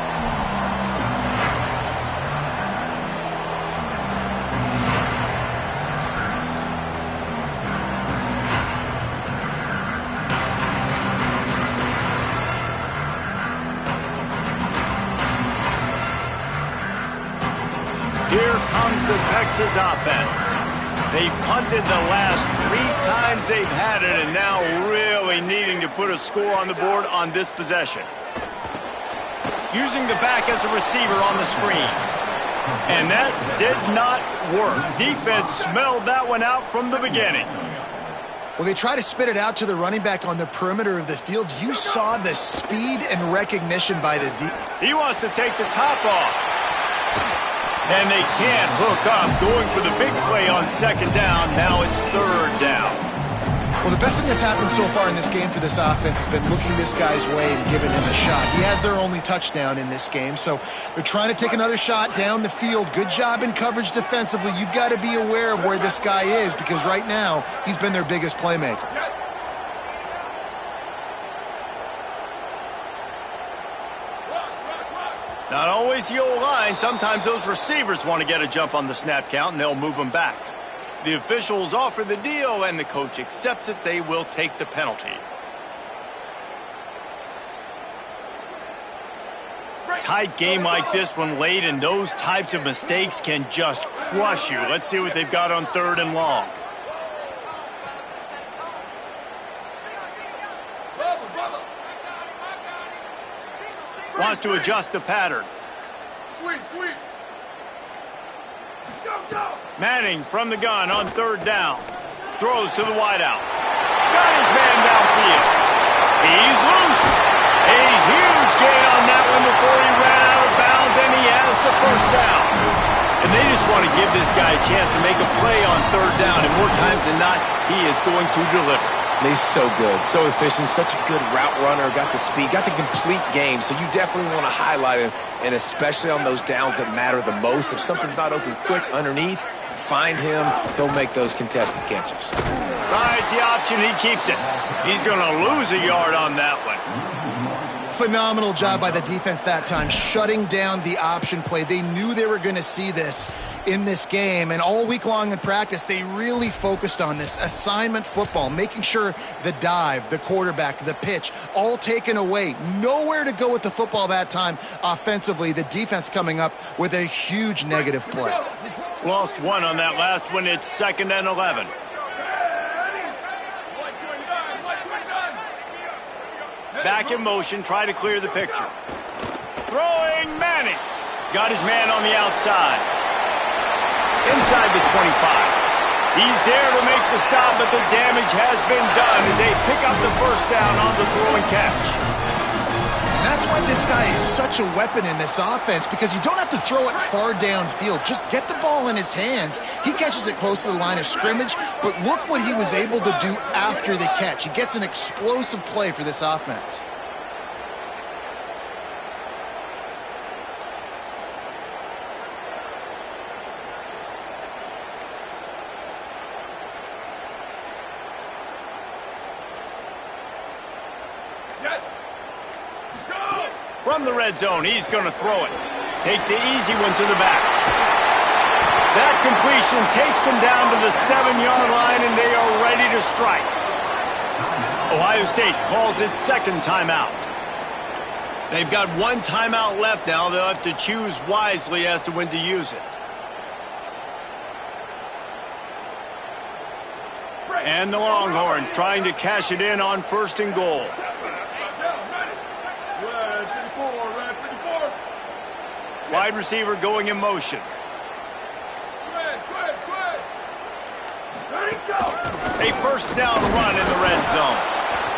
Here comes the Texas offense. They've punted the last 3 times they've had it, and now really needing to put a score on the board on this possession. Using the back as a receiver on the screen. And that did not work. Defense smelled that one out from the beginning. Well, they try to spit it out to the running back on the perimeter of the field. You saw the speed and recognition by the He wants to take the top off. And they can't hook up, going for the big play on 2nd down. Now it's 3rd down. Well, the best thing that's happened so far in this game for this offense has been looking this guy's way and giving him a shot. He has their only touchdown in this game, so they're trying to take another shot down the field. Good job in coverage defensively. You've got to be aware of where this guy is because right now he's been their biggest playmaker. Not always the old line. Sometimes those receivers want to get a jump on the snap count, and they'll move them back. The officials offer the deal, and the coach accepts it. They will take the penalty. Tight game like this one late, and those types of mistakes can just crush you. Let's see what they've got on 3rd and long. Wants to adjust the pattern. Sweep, sweep. Go, go. Manning from the gun on third down. Throws to the wideout. Got his man downfield. He's loose. A huge gain on that one before he ran out of bounds, and he has the first down. And they just want to give this guy a chance to make a play on third down, and more times than not, he is going to deliver. He's so good, so efficient, such a good route runner, got the speed, got the complete game, so you definitely want to highlight him, and especially on those downs that matter the most. If something's not open quick underneath, find him, he'll make those contested catches. Right, the option, he keeps it. He's going to lose a yard on that one. Phenomenal job by the defense that time, shutting down the option play. They knew they were going to see this in this game, and all week long in practice, they really focused on this assignment football, making sure the dive, the quarterback, the pitch, all taken away. Nowhere to go with the football that time offensively. The defense coming up with a huge negative play. Lost one on that last one. It's 2nd and 11. Back in motion, try to clear the picture. Throwing Manning. Got his man on the outside. Inside the 25. He's there to make the stop, but the damage has been done as they pick up the first down on the throw and catch. And that's why this guy is such a weapon in this offense, because you don't have to throw it far downfield. Just get the ball in his hands. He catches it close to the line of scrimmage, but look what he was able to do after the catch. He gets an explosive play for this offense. From the red zone, he's going to throw it. Takes the easy one to the back. That completion takes them down to the 7-yard line, and they are ready to strike. Ohio State calls its second timeout. They've got one timeout left now. They'll have to choose wisely as to when to use it. And the Longhorns trying to cash it in on 1st and goal. Wide receiver going in motion. A first down run in the red zone.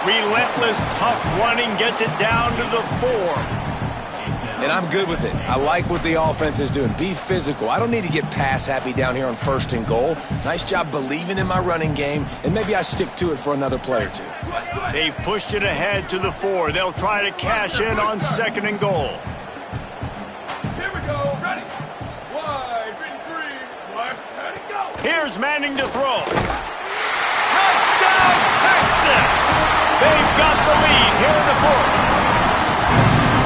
Relentless, tough running gets it down to the 4. And I'm good with it. I like what the offense is doing. Be physical. I don't need to get pass happy down here on 1st and goal. Nice job believing in my running game, and maybe I stick to it for another play or two. They've pushed it ahead to the 4. They'll try to cash in on 2nd and goal. Here's Manning to throw. Touchdown, Texas! They've got the lead here in the 4th.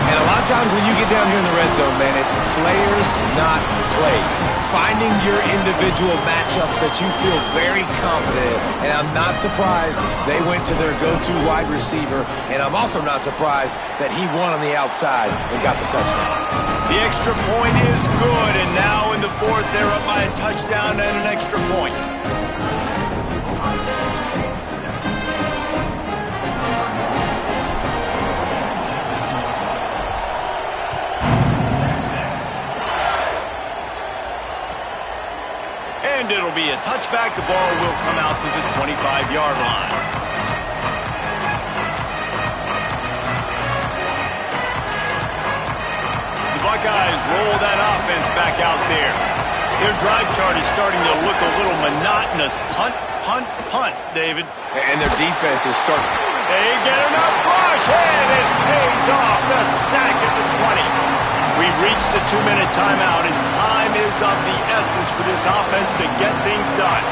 And a lot of times when you get down here in the red zone, man, it's players, not plays. Finding your individual matchups that you feel very confident in. And I'm not surprised they went to their go-to wide receiver. And I'm also not surprised that he won on the outside and got the touchdown. The extra point is good, and now in the 4th, they're up by a touchdown and an extra point. And it'll be a touchback. The ball will come out to the 25-yard line. Buckeyes roll that offense back out there. Their drive chart is starting to look a little monotonous. Punt, punt, punt, David. And their defense is starting. They get enough rush, and it pays off. The sack at the 20. We've reached the 2-minute timeout, and time is of the essence for this offense to get things done.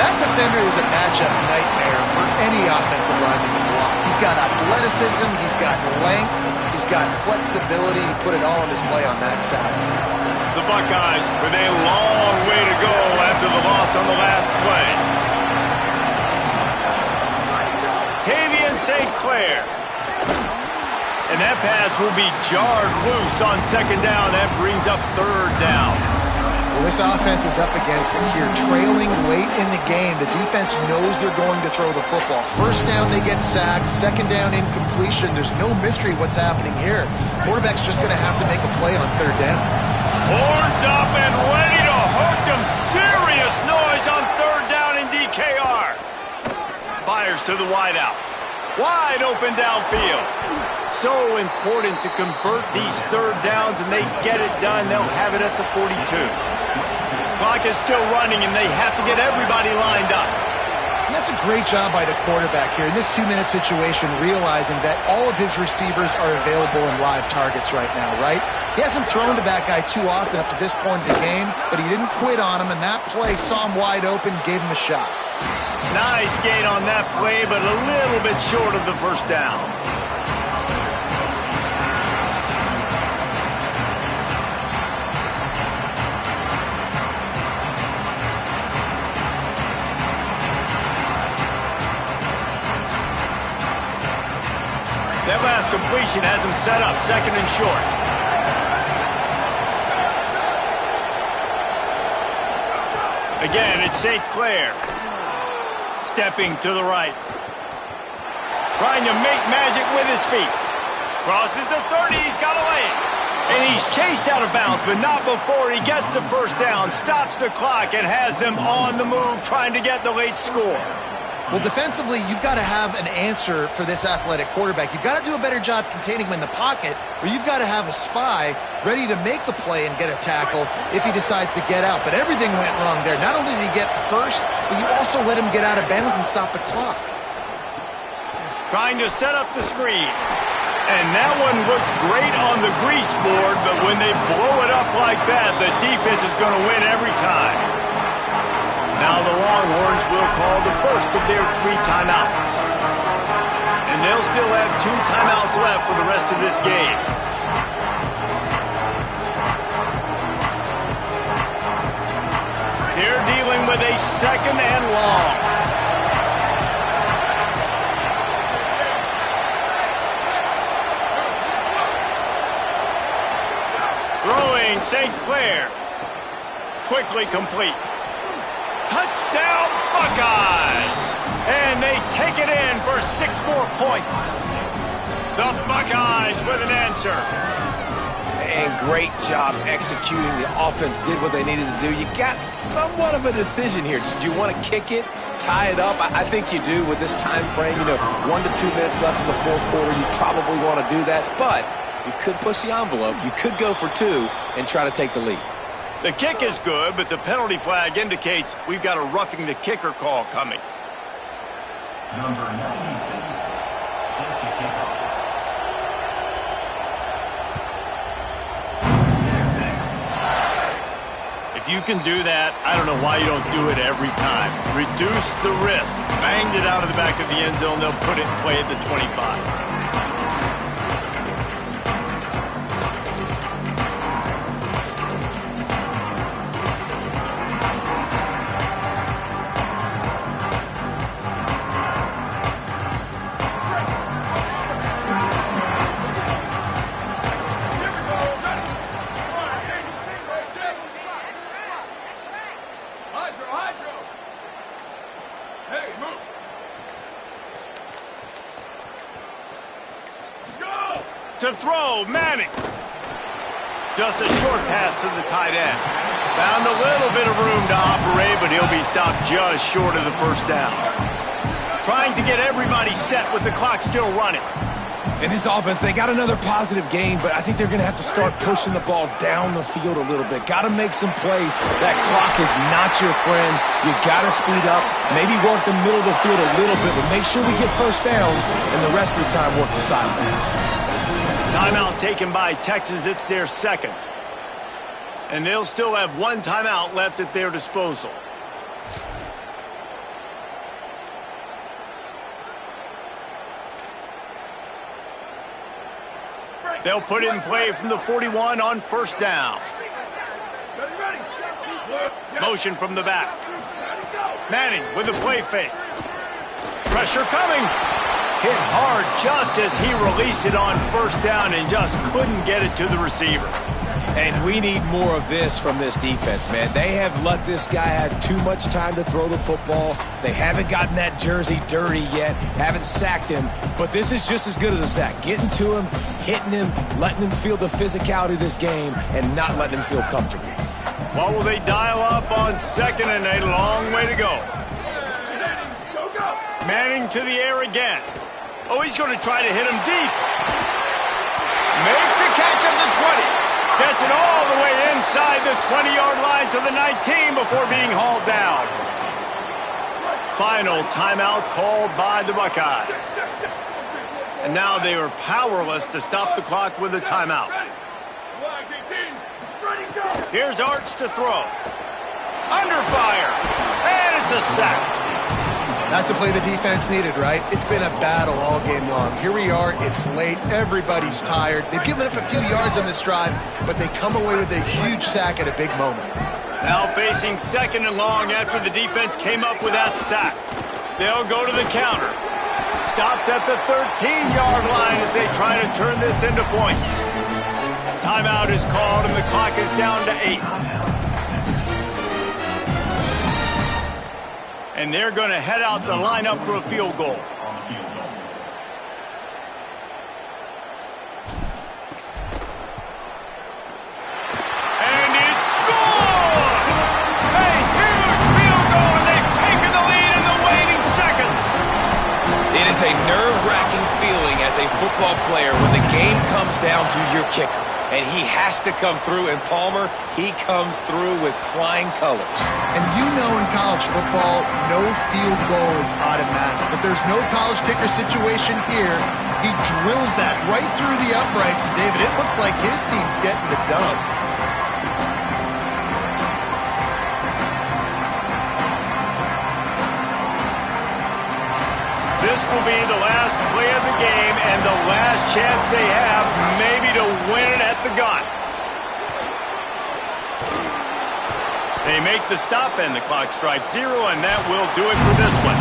That defender is a matchup nightmare for any offensive lineman to block. He's got athleticism, he's got length, he's got flexibility. He put it all on display on that side. The Buckeyes with a long way to go after the loss on the last play. Tavian St. Clair. And that pass will be jarred loose on 2nd down. That brings up 3rd down. Well, this offense is up against it here. Trailing late in the game, the defense knows they're going to throw the football. First down, they get sacked. Second down, incompletion. There's no mystery what's happening here. Quarterback's just going to have to make a play on third down. Horns up and ready to hook them. Serious noise on third down in DKR. Fires to the wideout. Wide open downfield. So important to convert these third downs, and they get it done. They'll have it at the 42. Clock is still running, and they have to get everybody lined up. And that's a great job by the quarterback here in this 2-minute situation, realizing that all of his receivers are available in live targets right now, right? He hasn't thrown to that guy too often up to this point in the game, but he didn't quit on him, and that play saw him wide open, gave him a shot. Nice gain on that play, but a little bit short of the first down. That last completion has him set up, second and short. Again, it's St. Clair. Stepping to the right. Trying to make magic with his feet. Crosses the 30, he's got away. And he's chased out of bounds, but not before he gets the first down, stops the clock, and has them on the move trying to get the late score. Well, defensively, you've got to have an answer for this athletic quarterback. You've got to do a better job containing him in the pocket, or you've got to have a spy ready to make the play and get a tackle if he decides to get out. But everything went wrong there. Not only did he get first, but you also let him get out of bounds and stop the clock. Trying to set up the screen. And that one looked great on the grease board, but when they blow it up like that, the defense is going to win every time. Now the Longhorns will call the first of their 3 timeouts. And they'll still have 2 timeouts left for the rest of this game. They're dealing with a second and long. Throwing St. Clair. Quickly complete. Touchdown, Buckeyes! And they take it in for 6 more points. The Buckeyes with an answer. And great job executing. The offense did what they needed to do. You got somewhat of a decision here. Do you want to kick it, tie it up? I think you do with this time frame. 1 to 2 minutes left in the fourth quarter. You probably want to do that, but you could push the envelope. You could go for 2 and try to take the lead. The kick is good, but the penalty flag indicates we've got a roughing the kicker call coming. Number 96, sets a kickoff. If you can do that, I don't know why you don't do it every time. Reduce the risk. Banged it out of the back of the end zone. They'll put it in play at the 25. To throw, Manning. Just a short pass to the tight end. Found a little bit of room to operate, but he'll be stopped just short of the first down. Trying to get everybody set with the clock still running. In this offense, they got another positive gain, but I think they're going to have to start pushing the ball down the field a little bit. Got to make some plays. That clock is not your friend. You got to speed up, maybe work the middle of the field a little bit, but make sure we get first downs, and the rest of the time work the sidelines. Timeout taken by Texas. It's their second. And they'll still have 1 timeout left at their disposal. They'll put it in play from the 41 on first down. Motion from the back. Manning with the play fake. Pressure coming. Hit hard just as he released it on first down and just couldn't get it to the receiver. And we need more of this from this defense, man. They have let this guy have too much time to throw the football. They haven't gotten that jersey dirty yet, haven't sacked him. But this is just as good as a sack. Getting to him, hitting him, letting him feel the physicality of this game, and not letting him feel comfortable. What will they dial up on 2nd and a long way to go? Manning to the air again. Oh, he's going to try to hit him deep. Makes a catch at the 20. Gets it all the way inside the 20-yard line to the 19 before being hauled down. Final timeout called by the Buckeyes. And now they are powerless to stop the clock with a timeout. Here's Arch to throw. Under fire. And it's a sack. That's a play the defense needed, right? It's been a battle all game long. Here we are, it's late, everybody's tired. They've given up a few yards on this drive, but they come away with a huge sack at a big moment. Now facing 2nd and long after the defense came up with that sack. They'll go to the counter. Stopped at the 13-yard line as they try to turn this into points. Timeout is called and the clock is down to 8. And they're going to head out to line up for a field goal. And it's good! A huge field goal, and they've taken the lead in the waning seconds. It is a nerve-wracking feeling as a football player when the game comes down to your kicker. And he has to come through, and Palmer, he comes through with flying colors. And you know in college football, no field goal is automatic. But there's no college kicker situation here. He drills that right through the uprights. And David, it looks like his team's getting the dub. This will be the last play of the game and the last chance they have maybe to win it at the gun. They make the stop and the clock strikes 0, and that will do it for this one.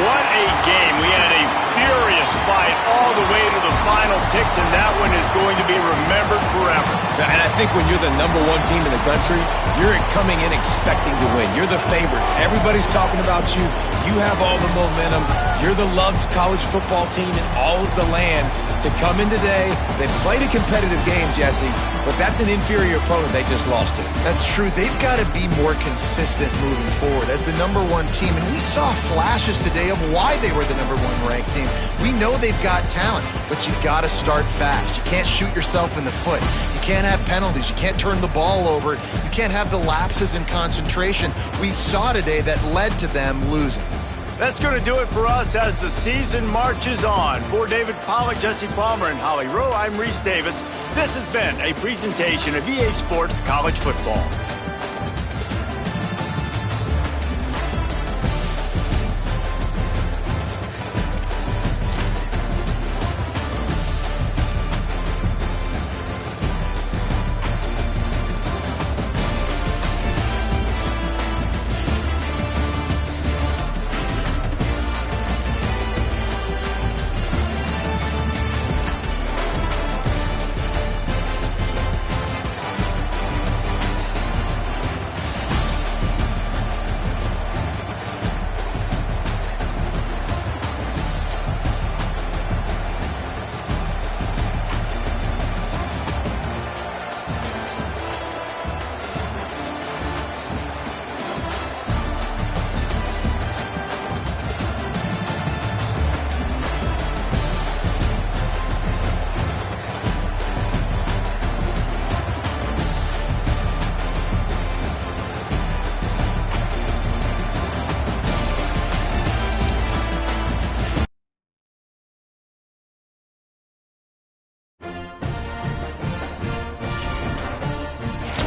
What a game. We had a furious fight all the way to the final ticks, and that one is going to be remembered forever. And I think when you're the #1 team in the country, you're coming in expecting to win. You're the favorites. Everybody's talking about you. You have all the momentum. You're the loved college football team in all of the land. To come in today, they played a competitive game, Jesse, but that's an inferior opponent they just lost to. That's true. They've got to be more consistent moving forward as the #1 team. And we saw flashes today of why they were the #1 ranked team. We know they've got talent, but you've got to start fast. You can't shoot yourself in the foot. You can't have penalties. You can't turn the ball over. You can't have the lapses in concentration we saw today that led to them losing. That's going to do it for us as the season marches on. For David Pollack, Jesse Palmer, and Holly Rowe, I'm Reese Davis. This has been a presentation of EA Sports College Football.